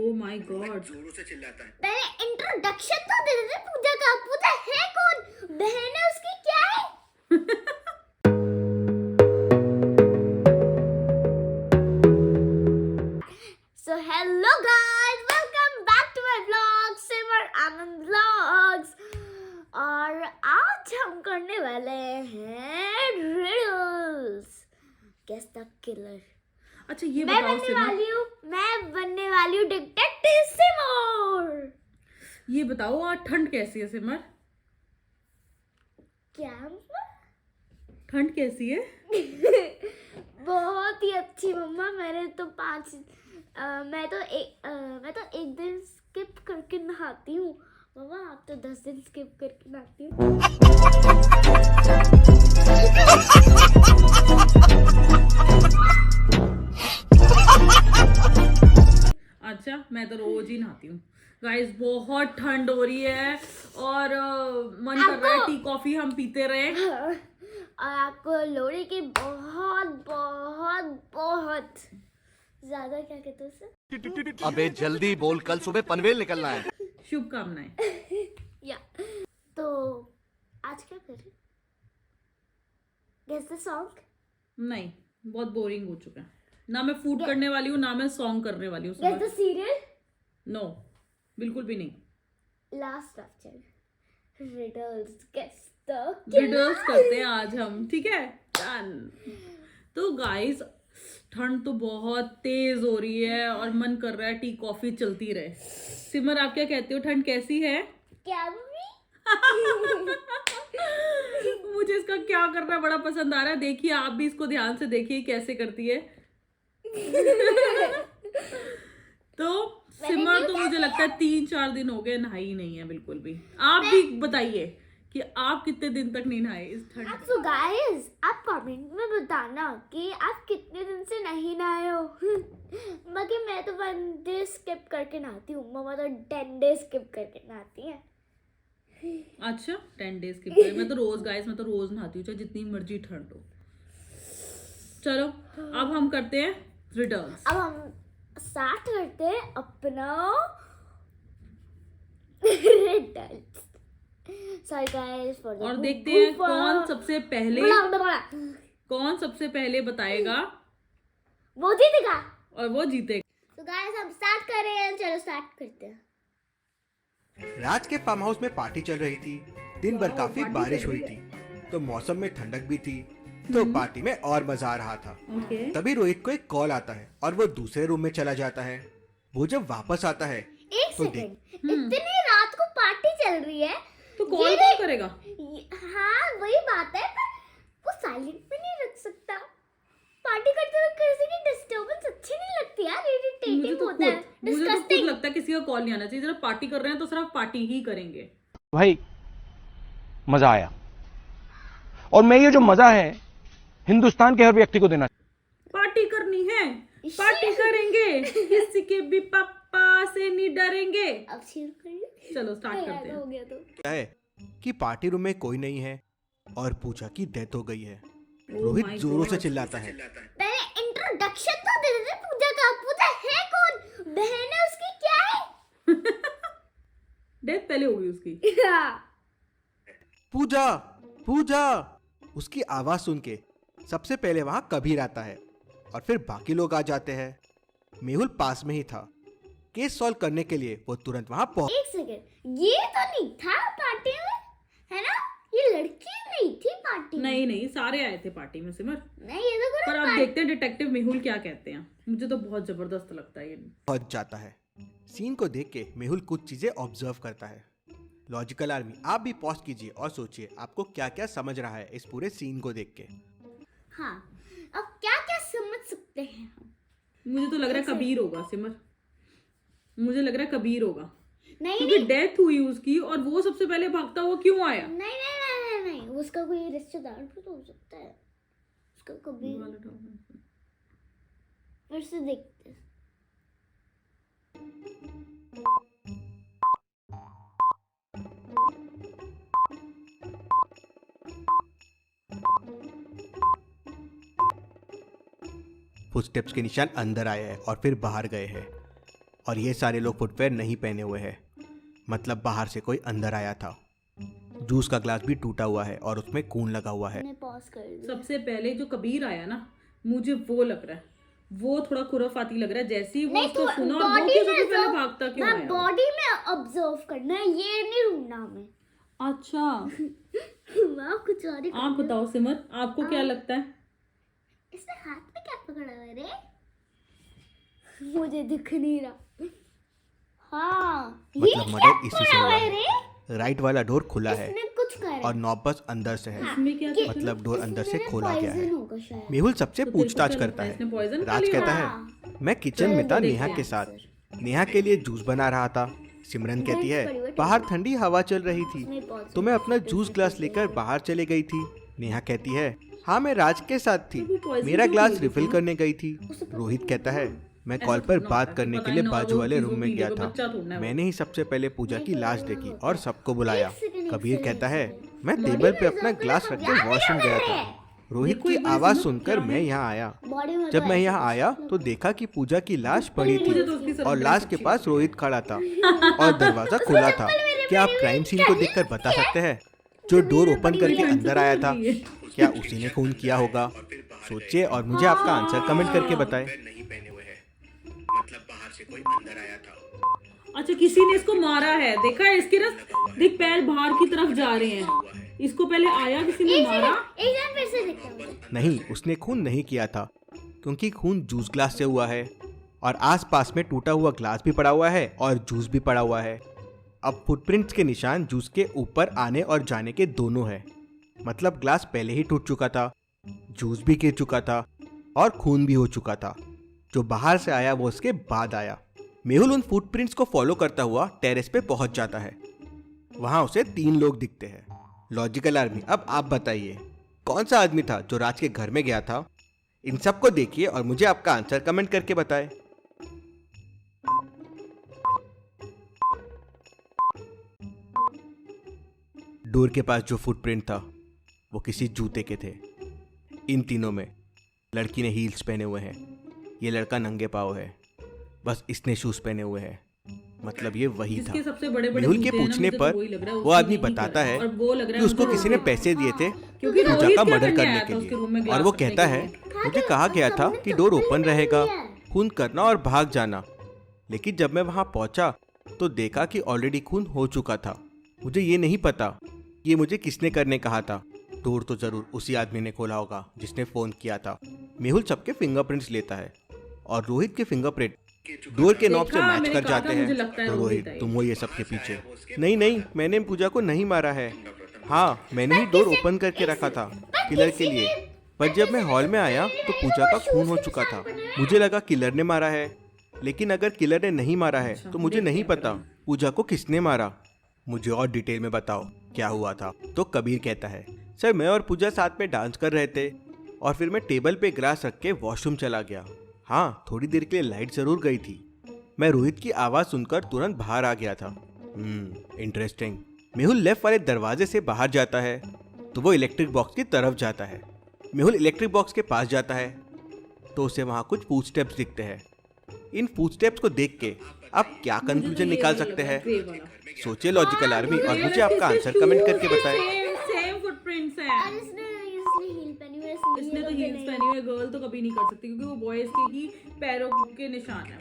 Oh my God, जोरों से चिल्लाता है। पहले इंट्रोडक्शन तो दे दे पूजा का। पूजा है कौन? बहन है उसकी क्या है? So hello guys, welcome back to my vlog Simar Anand vlogs. और आज हम करने वाले हैं रिडल्स। Guess the killer. अच्छा ये मैं बताओ सिमर, बनने वाली हूँ डिटेक्टिव सिमर। ये बताओ आज ठंड कैसी है सिमर? क्या? ठंड कैसी है? बहुत ही अच्छी मम्मा। मैं तो एक दिन स्किप करके नहाती हूँ मम्मा। आप तो 10 दिन स्किप करके नहाती हूँ। अच्छा मैं तो रोज ही नहाती हूँ। गाइस बहुत ठंड हो रही है और मन कर रहा है टी कॉफी हम पीते रहे। और आपको लोहड़ी की बहुत बहुत बहुत ज्यादा क्या कहते हैं उसे? अबे जल्दी बोल, कल सुबह पनवेल निकलना है। शुभकामनाएं। या तो आज क्या करें? Guess the song. नहीं, बहुत बोरिंग हो चुका है। ना मैं फूड करने वाली हूँ ना मैं सॉन्ग करने वाली हूँ। Guess the serial. नो, बिल्कुल भी नहीं। Last option riddles. Guess the riddles करते हैं आज हम, ठीक है? डन। तो गाइस ठंड तो बहुत तेज हो रही है और मन कर रहा है टी कॉफी चलती रहे। सिमर आप क्या कहते हो, ठंड कैसी है? क्या मम्मी? मुझे इसका क्या करना बड़ा पसंद आ रहा है। देखिए आप भी इसको ध्यान से देखिए कैसे करती है। तो सिमर तो मुझे लगता है 3-4 दिन हो गए नहाई नहीं है बिल्कुल भी। आप भी बताइए कि आप कितने दिन तक नहीं नहाए इस ठंड में। सो गाइस आप कमेंट में बताना कि आप कितने दिन से नहीं नहाए हो। बाकी मैं तो 1 डे स्किप करके नहाती हूँ। मम्मा तो 10 डे स्किप करके नहाती है। अच्छा 10 डेज के लिए मैं तो रोज गाइस, मैं तो रोज नहाती हूँ चाहे जितनी मर्जी ठंड हो। चलो अब हम करते हैं रिडल्स। अब हम स्टार्ट करते हैं अपना riddles. Sorry guys for the और देखते हैं कौन सबसे पहले बताएगा वो जीतेगा। और वो जीतेगा। तो गाइस हम स्टार्ट कर रहे हैं। चलो स्टार्ट करते हैं। राज के फार्म हाउस में पार्टी चल रही थी। दिन भर काफी पार्टी बारिश चल हुई रही थी तो मौसम में ठंडक भी थी, तो पार्टी में और मजा आ रहा था। ओके। तभी रोहित को एक कॉल आता है और वो दूसरे रूम में चला जाता है। वो जब वापस आता है एक तो सेकंड, इतनी रात को पार्टी चल रही है तो कॉल कौन करेगा? हाँ वही बात है, पर वो साइलेंट पे नहीं रख सकता। पार्टी करते वक्त किसी की डिस्टर्बेंस अच्छी नहीं लगती यार, इरिटेटिंग होता है, मुझे तो खुद डिस्गस्टिंग। लगता है किसी का कॉल नहीं आना चाहिए। जब पार्टी कर रहे हैं तो सिर्फ पार्टी ही करेंगे। भाई मजा आया, और मैं ये जो मजा है हिंदुस्तान के हर व्यक्ति को देना। पार्टी करनी है, पार्टी करेंगे, किसी के भी पापा से नहीं डरेंगे। अब शुरू कर ले। चलो स्टार्ट करते हो हैं। गया तो क्या है कि पार्टी रूम में कोई नहीं है और पूजा की डेथ हो गई है। Oh रोहित my जोरों God. से चिल्लाता है। पहले इंट्रोडक्शन तो दे दे पूजा का। पूजा है कौन? बहन है उसकी क्या है? डेथ पहले होगी उसकी। पूजा पूजा, उसकी आवाज सुन के सबसे पहले वहां कबीर आता है और फिर बाकी लोग आ जाते हैं। मेहुल पास में ही था। केस सॉल्व करने के लिए वो तुरंत वहां पहुंच। एक सेकंड, ये तो नहीं था पार्टी में, है ना? ये लड़की नहीं थी पार्टी में। नहीं सारे आए थे पार्टी में सिमर। नहीं ये तो पर अब देखते हैं डिटेक्टिव मेहुल क्या कहते हैं। मुझे तो बहुत जबरदस्त लगता है ये। जाता है। सीन को देख के मेहुल कुछ चीजें ऑब्जर्व करता है। लॉजिकल आर्मी आप भी पॉज कीजिए और सोचिए आपको क्या क्या समझ रहा है इस पूरे सीन को देख के। हाँ, अब क्या क्या समझ सकते हैं हम? मुझे तो लग रहा है कबीर होगा सिमर। मुझे लग रहा है कबीर होगा नहीं क्योंकि डेथ हुई उसकी और वो सबसे पहले भागता हुआ क्यों आया? नहीं, उसका कोई रिश्तेदार भी तो हो सकता है। उसका कभी फिर से देखते हैं। फुटस्टेप्स के निशान अंदर आए हैं और फिर बाहर गए हैं और ये सारे लोग फुटवेयर नहीं पहने हुए हैं, मतलब बाहर से कोई अंदर आया था। जूस का ग्लास भी टूटा हुआ है और उसमें खून लगा हुआ है। मैंने पॉज कर दिया। सबसे पहले जो कबीर आया ना, मुझे वो लग रहा है, वो थोड़ा खुराफाती लग रहा है। जैसे ही वो नहीं उसको तो सुना, वो बॉडी क्यों में सबसे पहले observe- भागता क्यों मैं आया? बॉडी में ऑब्जर्व करना है, ये नहीं ढूंढना हमें। अच्छा, वाह कुछ और ही आप बताओ सिमर, आपको क्या लगता है? इसने हाथ में क्या पकड़ा हुआ है रे? मुझे दिख नहीं रहा। हाँ ये मतलब क्या मर्डर इसी से पकड़ा हुआ हुआ है है। रे? राइट वाला डोर खुला है इसने कुछ करा और नॉबस अंदर से है, इसमें क्या था? मतलब डोर अंदर से खोला गया है। poison होगा शायद। मेहुल सबसे तो तेरे को पूछताछ क्या करता लगता है, इसने poison है। खा राज लिया? कहता हाँ। है मैं किचन में था चलो, नेहा देखते के हैं साथ, नेहा के लिए जूस बना रहा था। सिमरन कहती है बाहर ठंडी हवा चल रही थी तो मैं अपना जूस ग्लास लेकर बाहर चले गई थी। नेहा कहती है हाँ मैं राज के साथ थी, मेरा ग्लास रिफिल करने गई थी। रोहित कहता है मैं कॉल पर बात करने के लिए बाजू वाले रूम में गया था, मैंने ही सबसे पहले पूजा की लाश देखी और सबको बुलाया। कबीर कहता है मैं टेबल पे अपना ग्लास रख के वॉशरूम गया था। रोहित की आवाज सुनकर मैं यहाँ आया। बॉडी में जब मैं यहाँ आया तो देखा कि पूजा की लाश पड़ी थी और लाश के पास रोहित खड़ा था और दरवाजा खुला था। क्या आप क्राइम सीन को देखकर बता सकते हैं जो डोर ओपन करके अंदर आया था, क्या उसी ने खून किया होगा? सोचिए और मुझे आपका आंसर कमेंट करके बताएं। मतलब बाहर से कोई अंदर आया था। अच्छा, किसी ने इसको मारा है, देखा है इसके ना, देख पैर बाहर की तरफ जा रहे हैं। इसको पहले आया किसी ने मारा। एक बार फिर से देखता हूँ। नहीं, उसने खून नहीं किया था क्योंकि खून जूस ग्लास से हुआ है और आसपास में टूटा हुआ ग्लास भी पड़ा हुआ है और जूस भी पड़ा हुआ है। अब फुटप्रिंट्स के निशान जूस के ऊपर आने और जाने के दोनों है, मतलब ग्लास पहले ही टूट चुका था, जूस भी गिर चुका था और खून भी हो चुका था। जो बाहर से आया वो उसके बाद आया। मेहुल उन फुटप्रिंट्स को फॉलो करता हुआ टेरेस पे पहुंच जाता है। वहां उसे 3 लोग दिखते हैं। लॉजिकल आर्मी, अब आप बताइए कौन सा आदमी था जो राज के घर में गया था? इन सबको देखिए और मुझे आपका आंसर कमेंट करके बताएं। डोर के पास जो फुटप्रिंट था वो किसी जूते के थे। इन तीनों में लड़की ने हील्स पहने हुए हैं, ये लड़का नंगे पाँव है, बस इसने शूज पहने हुए हैं, मतलब ये वही था। जिसके सबसे बड़े-बड़े मेहुल के जूते हैं ना, पूछने मुझे तो पर वही लग रहा है, वो उसने आदमी नहीं बताता करा। है और वो लग रहा कि है उसको मुझे किसी ने रोहित पैसे दिए थे क्योंकि पूजा रोहित का क्या मर्डर करने करने आया के था उसके रूम में लिए, ग्लास और वो रखने कहता के है लिए। मुझे कहा गया था कि डोर ओपन रहेगा, खून करना और भाग जाना, लेकिन जब मैं वहां पहुंचा तो देखा कि ऑलरेडी खून हो चुका था। मुझे ये नहीं पता ये मुझे किसने करने कहा था। डोर तो जरूर उसी आदमी ने खोला होगा जिसने फोन किया था। मेहुल सबके फिंगरप्रिंट्स लेता है और रोहित के फिंगरप्रिंट डोर के नॉब से देखा, मैच मैंने कर कहा था, जाते मुझे हैं। लगता है तो रोहित रोहित है। तुम हो ये सबके पीछे। नहीं नहीं, मैंने पूजा को नहीं मारा है। हाँ, मैंने ही डोर ओपन करके रखा था किलर के लिए, पर जब मैं हॉल में आया तो पूजा का खून हो चुका था। मुझे लगा किलर ने मारा है, लेकिन अगर किलर ने नहीं मारा है तो मुझे नहीं पता पूजा को किसने मारा। मुझे और डिटेल में बताओ क्या हुआ था। तो कबीर कहता है सर मैं और पूजा साथ में डांस कर रहे थे और फिर मैं टेबल पे ग्लास रख के वॉशरूम चला गया। हाँ, थोड़ी देर के लिए लाइट जरूर गई थी। मैं रोहित की आवाज सुनकर तुरंत बाहर आ गया था। इंटरेस्टिंग। मेहुल लेफ्ट वाले दरवाजे से बाहर जाता है तो वो इलेक्ट्रिक बॉक्स की तरफ जाता है। मेहुल इलेक्ट्रिक बॉक्स के पास जाता है तो उसे वहां कुछ फुटस्टेप्स दिखते हैं। इन फुटस्टेप्स को देख के आप क्या कंक्लूजन निकाल सकते हैं? सोचिए लॉजिकल आर्मी और मुझे आपका आंसर कमेंट करके बताएं। सेम फुटप्रिंट्स हैं। और इसने हील पहनी हुई है, इसने तो हील्स पहनी हुई है, गर्ल तो कभी नहीं कर सकती क्योंकि वो बॉयज के ही पैरों के निशान है।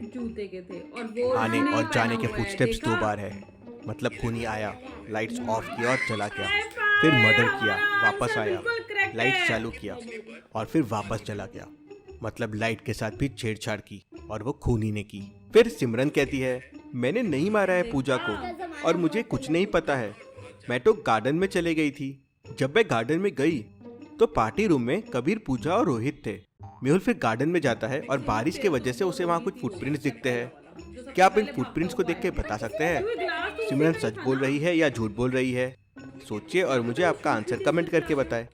जूते के थे और वो आने इसने और पहना जाने के हुआ है, फुटस्टेप्स देखा? 2 बार है, मतलब खूनी आया, लाइट्स ऑफ किया और चला गया, फिर मर्डर किया, वापस आया, लाइट्स चालू किया और फिर वापस चला गया, मतलब लाइट के साथ भी छेड़छाड़ की और वो खूनी ने की। फिर सिमरन कहती है मैंने नहीं मारा है पूजा को और मुझे कुछ नहीं पता है, मैं तो गार्डन में चले गई थी। जब मैं गार्डन में गई तो पार्टी रूम में कबीर, पूजा और रोहित थे। मेहुल फिर गार्डन में जाता है और बारिश की वजह से उसे वहाँ कुछ फुटप्रिंट्स दिखते हैं। क्या आप इन फुटप्रिंट्स को देख के बता सकते हैं सिमरन सच बोल रही है या झूठ बोल रही है? सोचिए और मुझे आपका आंसर कमेंट करके बताएं।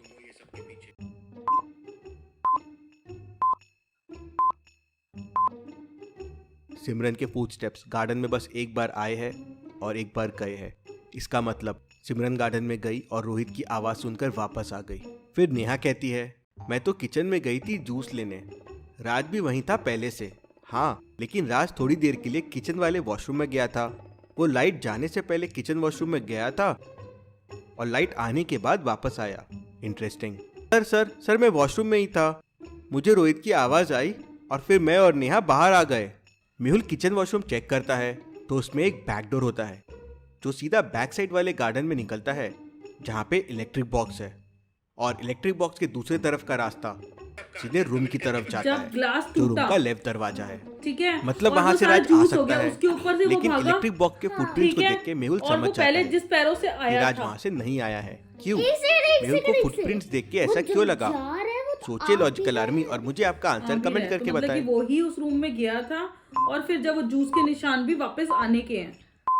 सिमरन के फुटस्टेप्स गार्डन में बस एक बार आए हैं और एक बार गए हैं। इसका मतलब सिमरन गार्डन में गई और रोहित की आवाज सुनकर वापस आ गई। फिर नेहा कहती है मैं तो किचन में गई थी जूस लेने, राज भी वहीं था पहले से। हाँ, लेकिन राज थोड़ी देर के लिए किचन वाले वॉशरूम में गया था। वो लाइट जाने से पहले किचन वॉशरूम में गया था और लाइट आने के बाद वापस आया। इंटरेस्टिंग। सर मैं वॉशरूम में ही था। मुझे रोहित की आवाज़ आई और फिर मैं और नेहा बाहर आ गए। मेहुल किचन वॉशरूम चेक करता है तो उसमें एक बैक डोर होता है जो सीधा बैक साइड वाले गार्डन में निकलता है जहाँ पे इलेक्ट्रिक बॉक्स है, और इलेक्ट्रिक बॉक्स के दूसरे तरफ का रास्ता सीधे रूम की तरफ जाता जब है ग्लास जो रूम टूटा, का लेफ्ट दरवाजा है। ठीक है, मतलब और वहां वो से सारा राज आ जूस हो सकता गया, है, उसके ऊपर से वो लेकिन भागा, इलेक्ट्रिक बॉक्स के फुटप्रिंट्स ठीक को है, देख के मेहुल और समझ वो जाता पहले है जिस पैरों से कि आया राज था, वहां से नहीं आया है। क्यों? एक मेहुल को सेकंड, फुटप्रिंट्स देख के ऐसा क्यों लगा? सोचिए लॉजिकल आर्मी, और मुझे आपका आंसर आगे कमेंट है, करके तो मतलब बताएं। कि वो ही उस रूम में गया था और फिर जब वो जूस के निशान भी वापस आने के हैं।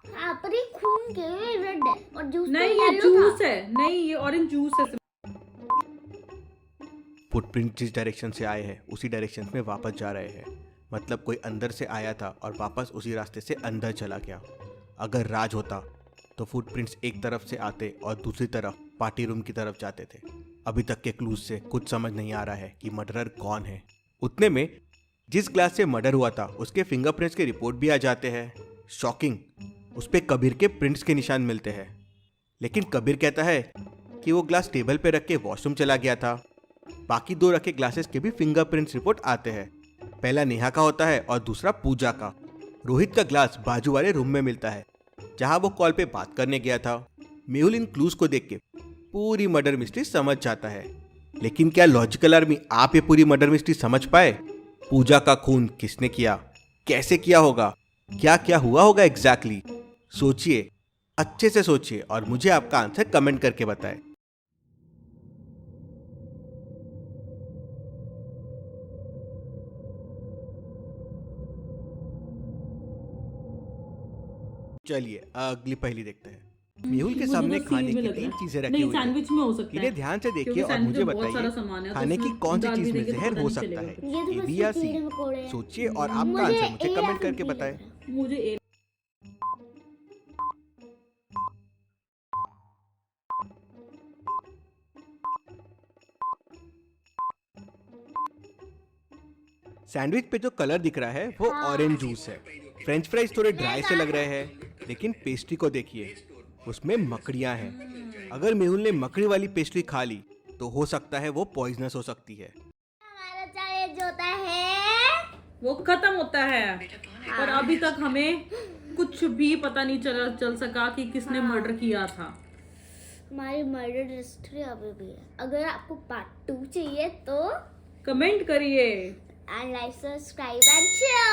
हाँ, पर ये खून के रेड है और जूस तो नहीं, ये येलो जूस था। है, नहीं ये ऑरेंज जूस है। फुटप्रिंट जिस डायरेक्शन से आए हैं उसी डायरेक्शन में वापस जा रहे हैं। मतलब कोई अंदर से आया था और वापस उसी रास्ते से अंदर चला गया। अगर राज होता तो फुटप्रिंट्स एक तरफ से आते और दूसरी तरफ पार्टी रूम की तरफ जाते थे। अभी तक के क्लूज से कुछ समझ नहीं आ रहा है कि मर्डरर कौन है। उतने में जिस ग्लास से मर्डर हुआ था उसके फिंगरप्रिंट्स के रिपोर्ट भी आ जाते हैं। शॉकिंग, उस पे कबीर के प्रिंट्स के निशान मिलते हैं। लेकिन कबीर कहता है कि वो ग्लास टेबल पे रख के वॉशरूम चला गया था। बाकी 2 रखे ग्लासेस के भी फिंगरप्रिंट्स रिपोर्ट आते हैं। पहला नेहा का होता है और दूसरा पूजा का। रोहित का ग्लास बाजू वाले रूम में मिलता है जहां वो कॉल पे बात करने गया था। मेहुल इन क्लूज को देख के पूरी मर्डर मिस्ट्री समझ जाता है। लेकिन क्या लॉजिकल आर्मी आप ये पूरी मर्डर मिस्ट्री समझ पाए? पूजा का खून किसने किया, कैसे किया होगा, क्या क्या हुआ होगा एग्जैक्टली? सोचिए, अच्छे से सोचिए और मुझे आपका आंसर कमेंट करके बताएं। चलिए अगली पहेली देखते हैं। मेहुल के मुझे सामने तो खाने सीन में की लग 3 रहा है। चीजें रखी नहीं, हुई हैं। सैंडविच में हो सकता है, इन्हें ध्यान से देखिए क्योंकि और सैंडविच मुझे में बहुत सारा बताइए सामान है, तो खाने की उसमें कौन सी डाल चीज भी में देंगे तो जहर पता हो नहीं सकता है, चलेगा। ये तो ए बस बी या सी? कीड़े मकोड़े हैं। सोचिए और आपका आंसर मुझे ए या कमेंट करके फिर बी बताएं। लग रहा है। मुझे सैंडविच पे जो कलर दिख रहा है वो ऑरेंज जूस है। फ्रेंच फ्राइज थोड़े ड्राई से लग रहे हैं, लेकिन पेस्ट्री को देखिए, उसमें मकड़ियां हैं। अगर मेहुल ने मकड़ी वाली पेस्ट्री खा ली तो हो सकता है वो पॉइजनस हो सकती है। हमारा चाय जो होता है वो खत्म होता है और अभी तक हमें कुछ भी पता नहीं चल सका कि किसने मर्डर किया था। हमारी मर्डर हिस्ट्री अभी भी है। अगर आपको पार्ट 2 चाहिए तो कमेंट करिए and like, subscribe and share.